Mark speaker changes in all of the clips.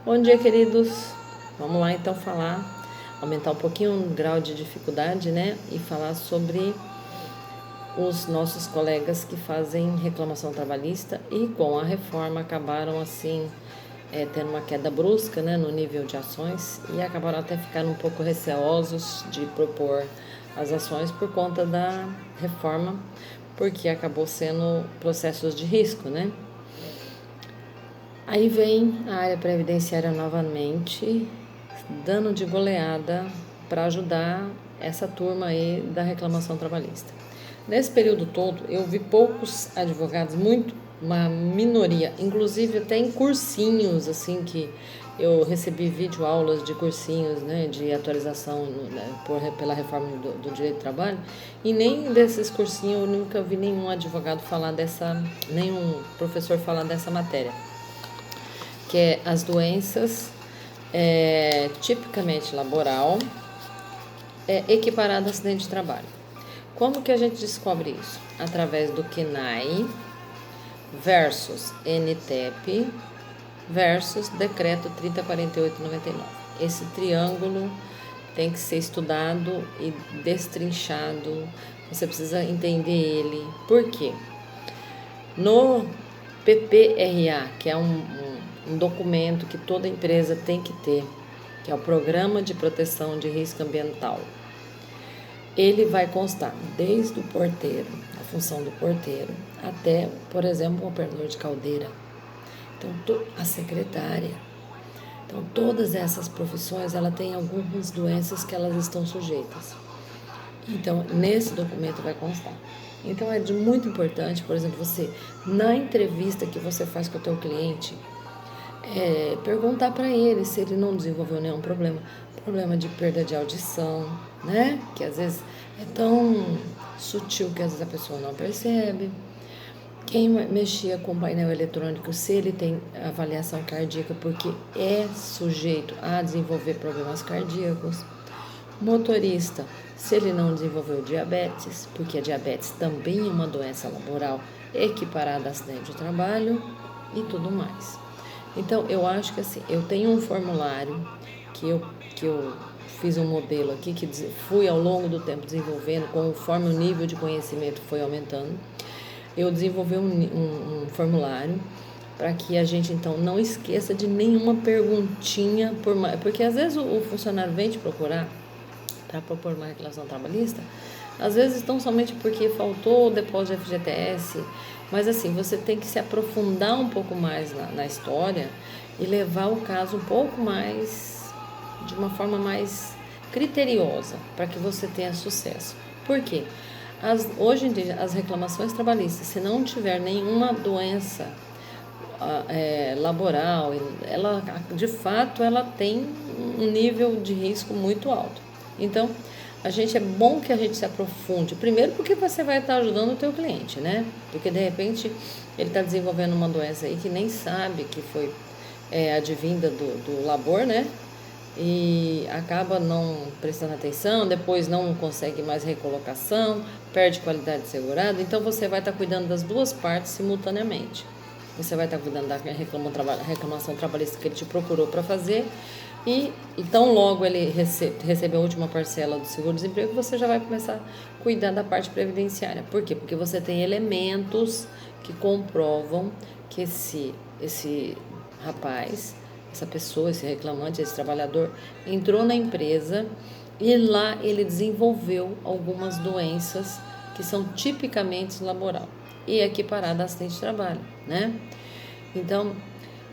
Speaker 1: Bom dia, queridos. Vamos lá então aumentar um pouquinho o grau de dificuldade, né? E falar sobre os nossos colegas que fazem reclamação trabalhista e com a reforma acabaram assim tendo uma queda brusca, né, no nível de ações e acabaram até ficando um pouco receosos de propor as ações por conta da reforma, porque acabou sendo processos de risco, né? Aí vem a área previdenciária novamente, dando de goleada para ajudar essa turma aí da reclamação trabalhista. Nesse período todo, eu vi poucos advogados, uma minoria, inclusive até em cursinhos, assim, que eu recebi videoaulas de cursinhos, né, de atualização pela reforma do direito do trabalho, e nem desses cursinhos eu nunca vi nenhum advogado nenhum professor falar dessa matéria, que é as doenças tipicamente laboral equiparada a acidente de trabalho. Como que a gente descobre isso? Através do CNAE versus NTEP versus Decreto 3048/99. Esse triângulo tem que ser estudado e destrinchado, você precisa entender ele. Por quê? No PPRA, que é um documento que toda empresa tem que ter, que é o Programa de Proteção de Risco Ambiental, ele vai constar desde o porteiro, a função do porteiro, até, por exemplo, o operador de caldeira, então a secretária. Então, todas essas profissões, ela tem algumas doenças que elas estão sujeitas. Então, nesse documento vai constar. Então, é de muito importante, por exemplo, você, na entrevista que você faz com o teu cliente, perguntar para ele se ele não desenvolveu nenhum problema de perda de audição, né? Que às vezes é tão sutil que às vezes a pessoa não percebe. Quem mexia com painel eletrônico, se ele tem avaliação cardíaca, porque é sujeito a desenvolver problemas cardíacos. Motorista, se ele não desenvolveu diabetes, porque a diabetes também é uma doença laboral equiparada a acidente de trabalho e tudo mais. Então, eu acho que assim, eu tenho um formulário que eu fiz um modelo aqui, que fui ao longo do tempo desenvolvendo, conforme o nível de conhecimento foi aumentando. Eu desenvolvi um formulário para que a gente, então, não esqueça de nenhuma perguntinha, porque às vezes o funcionário vem te procurar para propor uma reclamação trabalhista, às vezes tão somente porque faltou o depósito de FGTS, mas assim, você tem que se aprofundar um pouco mais na história e levar o caso um pouco mais, de uma forma mais criteriosa, para que você tenha sucesso. Por quê? Hoje em dia, as reclamações trabalhistas, se não tiver nenhuma doença laboral, ela, de fato, ela tem um nível de risco muito alto. Então, é bom que a gente se aprofunde. Primeiro porque você vai estar ajudando o teu cliente, né? Porque, de repente, ele está desenvolvendo uma doença aí que nem sabe que foi advinda do labor, né? E acaba não prestando atenção, depois não consegue mais recolocação, perde qualidade de segurado. Então, você vai estar cuidando das duas partes simultaneamente. Você vai estar cuidando da reclamação trabalhista que ele te procurou para fazer, e então logo ele receber a última parcela do seguro-desemprego, você já vai começar a cuidar da parte previdenciária. Por quê? Porque você tem elementos que comprovam que esse rapaz, essa pessoa, esse reclamante, esse trabalhador, entrou na empresa e lá ele desenvolveu algumas doenças que são tipicamente laboral e equiparada a acidente de trabalho, né? Então,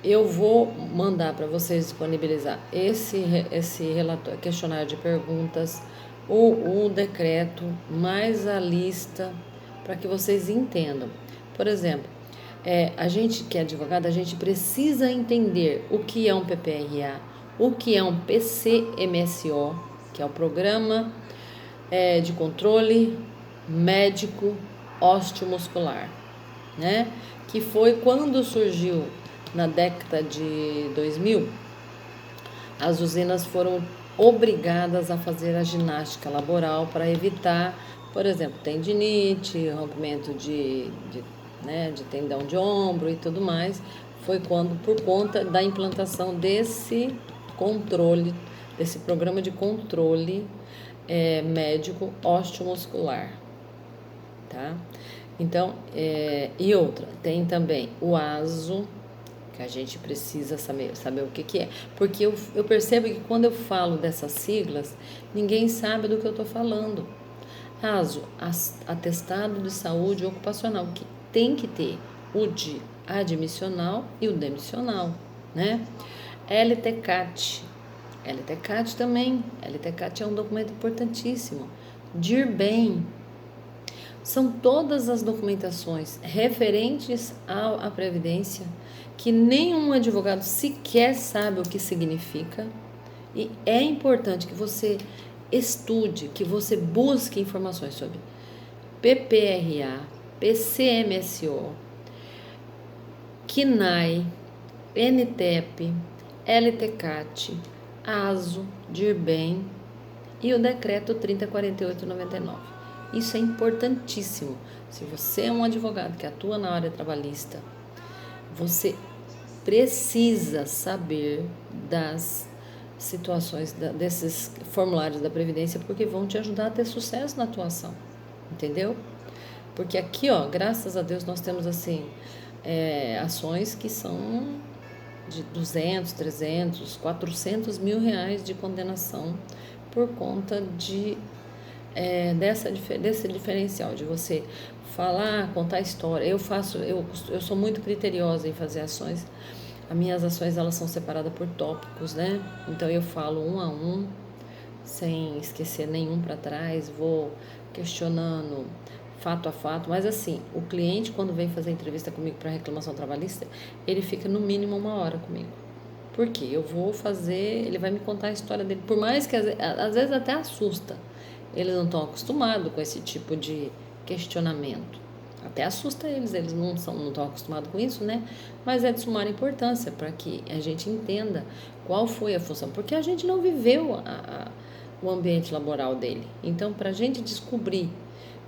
Speaker 1: eu vou mandar para vocês disponibilizar esse relatório, questionário de perguntas, o decreto, mais a lista, para que vocês entendam. Por exemplo, a gente que é advogado, a gente precisa entender o que é um PPRA, o que é um PCMSO, que é o Programa de Controle Médico Osteomuscular, né? Que foi quando surgiu na década de 2000, as usinas foram obrigadas a fazer a ginástica laboral para evitar, por exemplo, tendinite, rompimento de tendão de ombro e tudo mais. foi por conta da implantação desse controle, desse programa de controle médico osteomuscular, tá? Então, e outra, tem também o ASO, que a gente precisa saber o que é, porque eu percebo que quando eu falo dessas siglas, ninguém sabe do que eu estou falando. ASO, Atestado de Saúde Ocupacional, que tem que ter o de admissional e o demissional, né? LTCAT, LTCAT também, LTCAT é um documento importantíssimo. DIRBEM, são todas as documentações referentes à Previdência que nenhum advogado sequer sabe o que significa, e é importante que você estude, que você busque informações sobre PPRA, PCMSO, KNAI, NTEP, LTCAT, ASO, DIRBEM e o decreto 3048/99. Isso é importantíssimo. Se você é um advogado que atua na área trabalhista, você precisa saber das situações, desses formulários da Previdência, porque vão te ajudar a ter sucesso na atuação, entendeu? Porque aqui, ó, graças a Deus, nós temos, assim, ações que são de 200, 300, 400 mil reais de condenação por conta desse diferencial, de você falar, contar história. Eu sou muito criteriosa em fazer ações. As minhas ações, elas são separadas por tópicos, né? Então eu falo um a um, sem esquecer nenhum para trás, vou questionando fato a fato, mas assim, o cliente, quando vem fazer entrevista comigo para reclamação trabalhista, ele fica no mínimo 1 hora comigo. Por quê? Eu vou fazer, ele vai me contar a história dele, por mais que às vezes até assusta. Eles não estão acostumados com esse tipo de questionamento. Até assusta eles não estão acostumados com isso, né? Mas é de sumar importância para que a gente entenda qual foi a função, porque a gente não viveu o ambiente laboral dele. Então, para a gente descobrir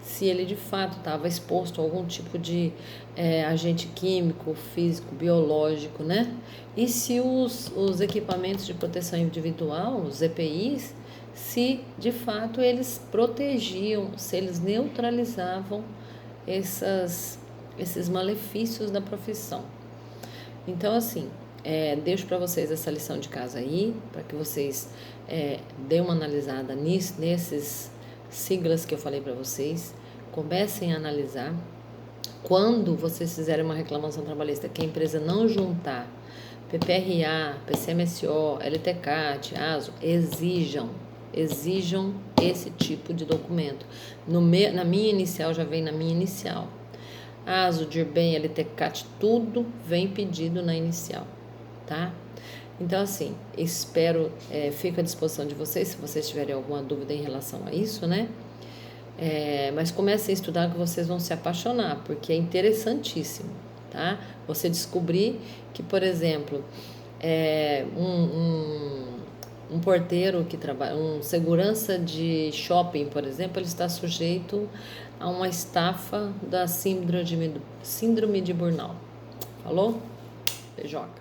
Speaker 1: se ele de fato estava exposto a algum tipo de agente químico, físico, biológico, né? E se os equipamentos de proteção individual, os EPIs, se de fato eles protegiam, se eles neutralizavam esses malefícios da profissão. Então, assim, deixo para vocês essa lição de casa aí, para que vocês deem uma analisada nesses siglas que eu falei para vocês, comecem a analisar. Quando vocês fizerem uma reclamação trabalhista que a empresa não juntar PPRA, PCMSO, LTCAT, ASO, exijam esse tipo de documento. Na minha inicial, já vem na minha inicial. ASO, DIRBEM, LTCAT, tudo vem pedido na inicial, tá? Então, assim, fico à disposição de vocês, se vocês tiverem alguma dúvida em relação a isso, né? Mas comecem a estudar que vocês vão se apaixonar, porque é interessantíssimo, tá? Você descobrir que, por exemplo, um porteiro que trabalha, um segurança de shopping, por exemplo, ele está sujeito a uma estafa da síndrome de Burnout. Falou? Beijoca.